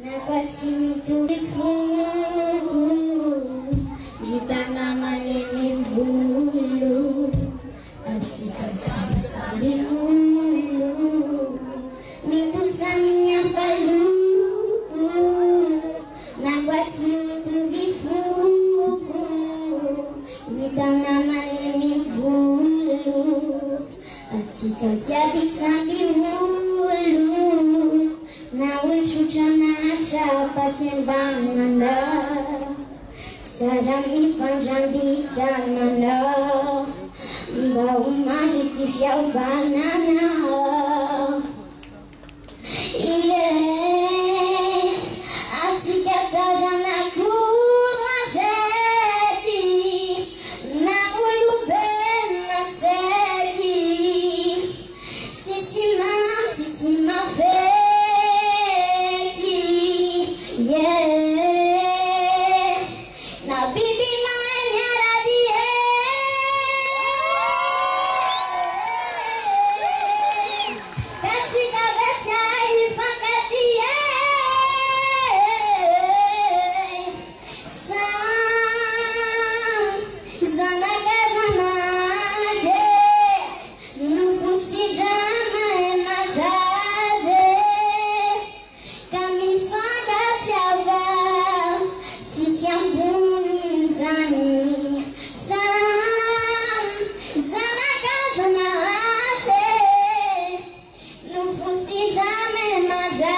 Nakwati tulivu Gitana malemi vulu Atika tata sabilu Mitu samia falu Nakwati tulivu Gitana malemi vulu Atika tata sabilu Nawe chuchana chapa sembangana Sajami fanjambi tanana Mbau majiki fiau vanana Yeah Atikata jana kumajeki Nawe lubena teki Sisima fe Yeah, now bibi manya radie, katika becha ifakatie, sam zana kazanaje, nufusi jama enajaje, kamifanga tiava. Sisiambuni mzani Sam Zanaga zanashe Nufusi jamais maja